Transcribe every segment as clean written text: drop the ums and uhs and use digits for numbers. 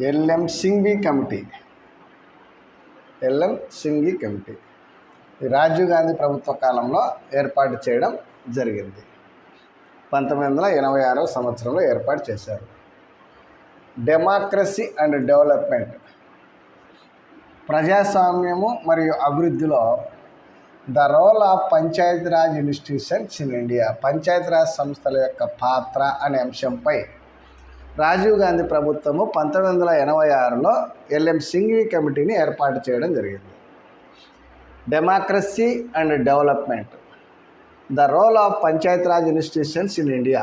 LM Singhvi committee. LM Singhvi committee Rajiv Gandhi ప్రభుత్వ కాలంలో ఏర్పాటు చేయడం జరిగింది. 1986వ సంవత్సరంలో ఏర్పాటు చేశారు. డెమోక్రసీ అండ్ డెవలప్మెంట్, ప్రజాస్వామ్యము మరియు అభివృద్ధిలో the role of Panchayati Raj institutions in India, Panchayati Raj సంస్థల యొక్క పాత్ర అనే అంశంపై రాజీవ్ గాంధీ ప్రభుత్వము 1986లో ఎల్ఎం సింఘ్వి కమిటీని ఏర్పాటు చేయడం జరిగింది. Democracy and development, the role of Panchayati Raj institutions in India,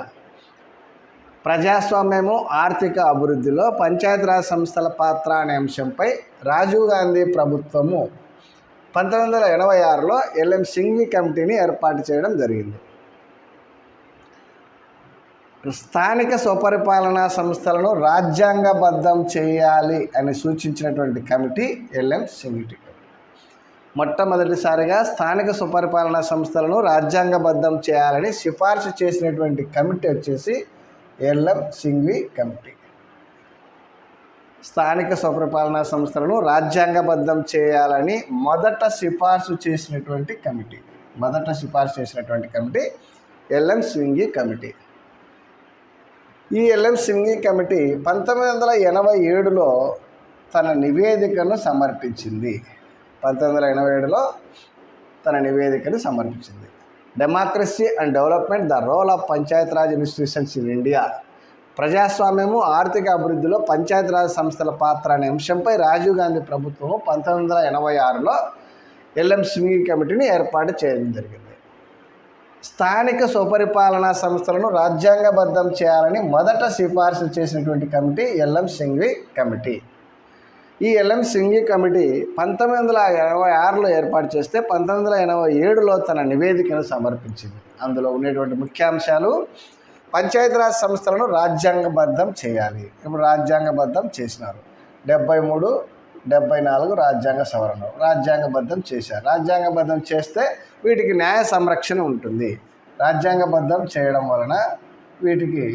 ప్రజాస్వామ్యము ఆర్థిక అభివృద్ధిలో పంచాయతీరాజ్ సంస్థల పాత్ర అనే అంశంపై రాజీవ్ గాంధీ ప్రభుత్వము 1986లో ఎల్ఎం సింఘ్వి కమిటీని ఏర్పాటు చేయడం జరిగింది. స్థానిక స్వపరిపాలనా సంస్థలను రాజ్యాంగబద్ధం చేయాలి అని సూచించినటువంటి కమిటీ ఎల్ఎం సింఘ్వి కమిటీ. మొట్టమొదటిసారిగా స్థానిక స్వపరిపాలనా సంస్థలను రాజ్యాంగబద్ధం చేయాలని సిఫార్సు చేసినటువంటి కమిటీ వచ్చేసి ఎల్ఎం సింఘ్వి కమిటీ. స్థానిక స్వపరిపాలనా సంస్థలను రాజ్యాంగబద్ధం చేయాలని మొదట సిఫార్సు చేసినటువంటి కమిటీ ఎల్ఎం సింఘ్వి కమిటీ. ఈ ఎల్ఎం సింఘ్వి కమిటీ 1987లో తన నివేదికను సమర్పించింది. 1987లో తన నివేదికను సమర్పించింది. Democracy and development, the role of Panchayati Raj institutions in India, ప్రజాస్వామ్యము ఆర్థిక అభివృద్ధిలో పంచాయతీరాజ్ సంస్థల పాత్ర అనే అంశంపై రాజీవ్ గాంధీ ప్రభుత్వం 1986లో ఎల్ఎం సింఘ్వి కమిటీని ఏర్పాటు చేయడం జరిగింది. స్థానిక స్వపరిపాలనా సంస్థలను రాజ్యాంగబద్ధం చేయాలని మొదట సిఫార్సు చేసినటువంటి కమిటీ ఎల్ఎం సింఘ్వి కమిటీ. ఈ ఎల్ఎం సింఘ్వి కమిటీ 1986లో ఏర్పాటు చేస్తే 1987లో తన నివేదికను సమర్పించింది. అందులో ఉండేటువంటి ముఖ్యాంశాలు పంచాయతీరాజ్ సంస్థలను రాజ్యాంగబద్ధం చేయాలి. ఇప్పుడు రాజ్యాంగబద్ధం చేసినారు. 73, 74 రాజ్యాంగ సవరణలు రాజ్యాంగబద్ధం చేశారు. రాజ్యాంగబద్ధం చేస్తే వీటికి న్యాయ సంరక్షణ ఉంటుంది. రాజ్యాంగబద్ధం చేయడం వలన వీటికి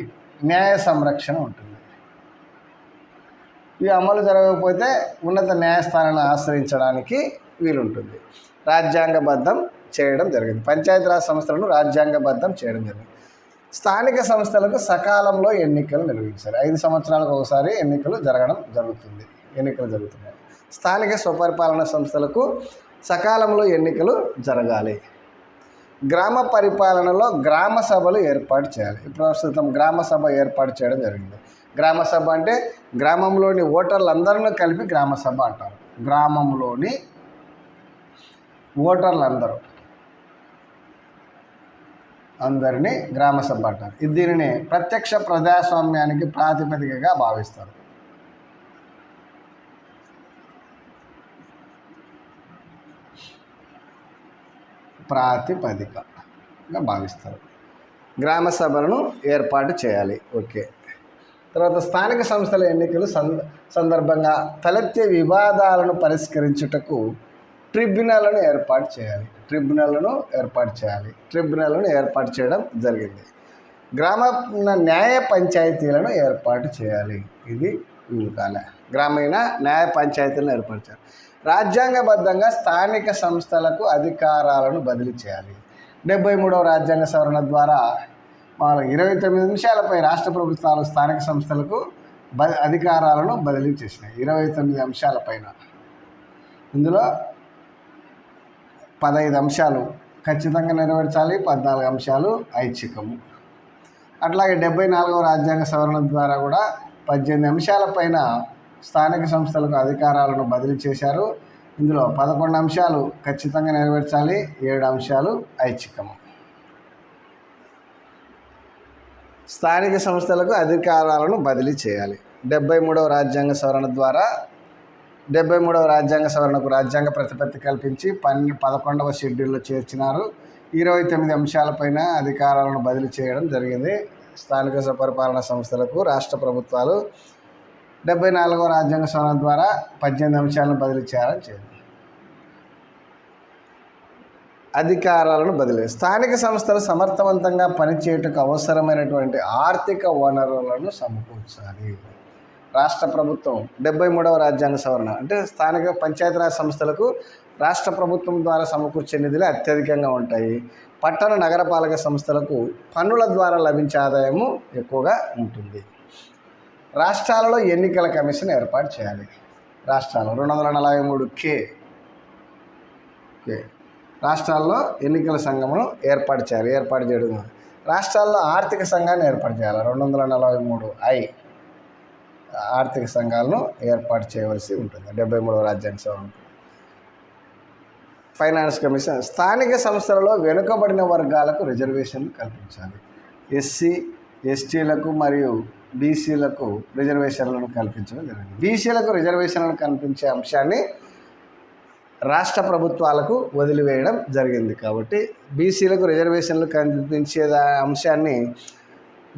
న్యాయ సంరక్షణ ఉంటుంది. ఇవి అమలు జరగకపోతే ఉన్నత న్యాయస్థానాన్ని ఆశ్రయించడానికి వీలుంటుంది. రాజ్యాంగబద్ధం చేయడం జరిగింది. పంచాయతీరాజ్ సంస్థలను రాజ్యాంగబద్ధం చేయడం జరిగింది. స్థానిక సంస్థలకు సకాలంలో ఎన్నికలు నిర్వహించాలి. 5 సంవత్సరాలకు ఒకసారి ఎన్నికలు జరుగుతున్నాయి. స్థానిక స్వపరిపాలన సంస్థలకు సకాలంలో ఎన్నికలు జరగాలి. గ్రామ పరిపాలనలో గ్రామ సభలు ఏర్పాటు చేయాలి. ప్రస్తుతం గ్రామ సభ ఏర్పాటు చేయడం జరిగింది. గ్రామ సభ అంటే గ్రామంలోని ఓటర్లందరినీ కలిపి గ్రామ సభ అంటారు. గ్రామంలోని అందరినీ గ్రామ సభ అంటారు. దీనిని ప్రత్యక్ష ప్రజాస్వామ్యానికి ప్రాతిపదికగా భావిస్తారు. గ్రామ సభలను ఏర్పాటు చేయాలి. ఓకే. తర్వాత స్థానిక సంస్థల ఎన్నికలు సందర్భంగా తలెత్తే వివాదాలను పరిష్కరించుటకు ట్రిబ్యునల్ను ఏర్పాటు చేయడం జరిగింది. గ్రామ న్యాయ పంచాయతీలను ఏర్పాటు చేయాలి. ఇది వీలుకాలే. గ్రామీణ న్యాయ పంచాయతీలను ఏర్పాటు చేయాలి. రాజ్యాంగబద్ధంగా స్థానిక సంస్థలకు అధికారాలను బదిలీ చేయాలి. 73వ రాజ్యాంగ సవరణ ద్వారా 29 అంశాలపై రాష్ట్ర ప్రభుత్వాలు స్థానిక సంస్థలకు అధికారాలను బదిలీ చేసినాయి. 29 అంశాలపైన. ఇందులో 15 అంశాలు ఖచ్చితంగా నెరవేర్చాలి, 14 అంశాలు ఐచ్ఛికము. అట్లాగే 74వ రాజ్యాంగ సవరణ ద్వారా కూడా 18 అంశాలపైన స్థానిక సంస్థలకు అధికారాలను బదిలీ చేశారు. ఇందులో 11 అంశాలు ఖచ్చితంగా నెరవేర్చాలి, 7 అంశాలు ఐచ్ఛికము. స్థానిక సంస్థలకు అధికారాలను బదిలీ చేయాలి. 73వ రాజ్యాంగ సవరణ ద్వారా 73వ రాజ్యాంగ సవరణకు రాజ్యాంగ ప్రతిపత్తి కల్పించి 11వ షెడ్యూల్లో చేర్చినారు. 29 అంశాలపైన అధికారాలను బదిలీ చేయడం జరిగింది. స్థానిక స్వపరిపాలన సంస్థలకు రాష్ట్ర ప్రభుత్వాలు 74వ రాజ్యాంగ సవరణ ద్వారా 18 అంశాలను బదిలీ చేయాలని చేయాలి. అధికారాలను బదిలీ. స్థానిక సంస్థలు సమర్థవంతంగా పనిచేయటకు అవసరమైనటువంటి ఆర్థిక వనరులను సమకూర్చాలి. రాష్ట్ర ప్రభుత్వం 73వ రాజ్యాంగ సవరణ అంటే స్థానిక పంచాయతీరాజ్ సంస్థలకు రాష్ట్ర ప్రభుత్వం ద్వారా సమకూర్చే నిధులు అత్యధికంగా ఉంటాయి. పట్టణ నగరపాలక సంస్థలకు పన్నుల ద్వారా లభించే ఆదాయము ఎక్కువగా ఉంటుంది. రాష్ట్రాలలో ఎన్నికల కమిషన్ ఏర్పాటు చేయాలి. రాష్ట్రాలు 243 రాష్ట్రాల్లో ఎన్నికల సంఘమును ఏర్పాటు చేయడం. రాష్ట్రాల్లో ఆర్థిక సంఘాన్ని ఏర్పాటు చేయాలి. 243 ఆర్థిక సంఘాలను ఏర్పాటు చేయవలసి ఉంటుంది 73వ రాజ్యాంగ సవరణ. ఫైనాన్స్ కమిషన్ స్థానిక సంస్థలలో వెనుకబడిన వర్గాలకు రిజర్వేషన్లు కల్పించాలి. ఎస్సీ ఎస్టీలకు మరియు బీసీలకు రిజర్వేషన్లను కల్పించడం జరిగింది. బీసీలకు రిజర్వేషన్లను కల్పించే అంశాన్ని రాష్ట్ర ప్రభుత్వాలకు వదిలివేయడం జరిగింది. కాబట్టి బీసీలకు రిజర్వేషన్లు కల్పించే అంశాన్ని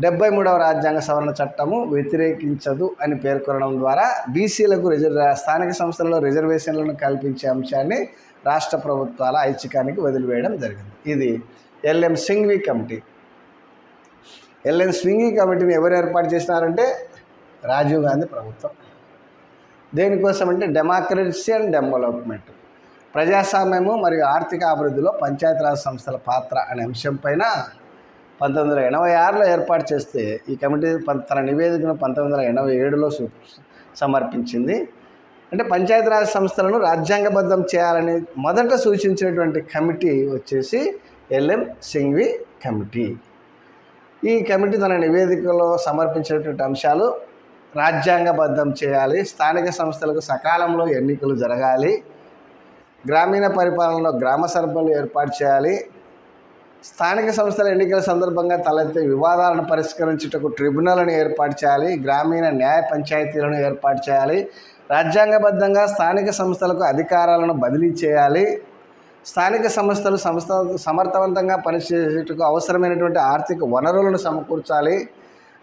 73వ రాజ్యాంగ సవరణ చట్టము వ్యతిరేకించదు అని పేర్కొనడం ద్వారా బీసీలకు స్థానిక సంస్థలలో రిజర్వేషన్లను కల్పించే అంశాన్ని రాష్ట్ర ప్రభుత్వాల ఐచ్ఛికానికి వదిలివేయడం జరిగింది. ఇది LM Singhvi committee. LM Singhvi కమిటీని ఎవరు ఏర్పాటు చేసినారంటే రాజీవ్ గాంధీ ప్రభుత్వం. దేనికోసం అంటే డెమోక్రసీ అండ్ డెవలప్మెంట్, ప్రజాస్వామ్యము మరియు ఆర్థిక అభివృద్ధిలో పంచాయతీరాజ్ సంస్థల పాత్ర అనే అంశం పైన 1986లో ఏర్పాటు చేస్తే ఈ కమిటీ తన నివేదికను 1987లో సమర్పించింది. అంటే పంచాయతీరాజ్ సంస్థలను రాజ్యాంగబద్ధం చేయాలని మొదట సూచించినటువంటి కమిటీ వచ్చేసి ఎల్ఎం సింఘ్వి కమిటీ. ఈ కమిటీ తన నివేదికలో సమర్పించినటువంటి అంశాలు రాజ్యాంగబద్ధం చేయాలి, స్థానిక సంస్థలకు సకాలంలో ఎన్నికలు జరగాలి, గ్రామీణ పరిపాలనలో గ్రామ సభలు ఏర్పాటు చేయాలి, స్థానిక సంస్థల ఎన్నికల సందర్భంగా తలెత్తే వివాదాలను పరిష్కరించుటకు ట్రిబ్యునల్ను ఏర్పాటు చేయాలి, గ్రామీణ న్యాయ పంచాయతీలను ఏర్పాటు చేయాలి, రాజ్యాంగబద్ధంగా స్థానిక సంస్థలకు అధికారాలను బదిలీ చేయాలి, స్థానిక సంస్థలు సమర్థవంతంగా పనిచేసేటకు అవసరమైనటువంటి ఆర్థిక వనరులను సమకూర్చాలి,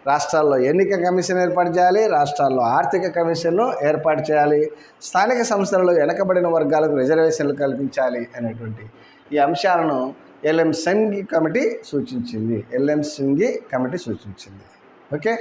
రాష్ట్రాల్లో ఎన్నిక కమిషన్ ఏర్పాటు చేయాలి, రాష్ట్రాల్లో ఆర్థిక కమిషన్ను ఏర్పాటు చేయాలి, స్థానిక సంస్థలలో వెనకబడిన వర్గాలకు రిజర్వేషన్లు కల్పించాలి అనేటువంటి ఈ అంశాలను ఎల్ఎం సింఘ్వి కమిటీ సూచించింది. ఓకే.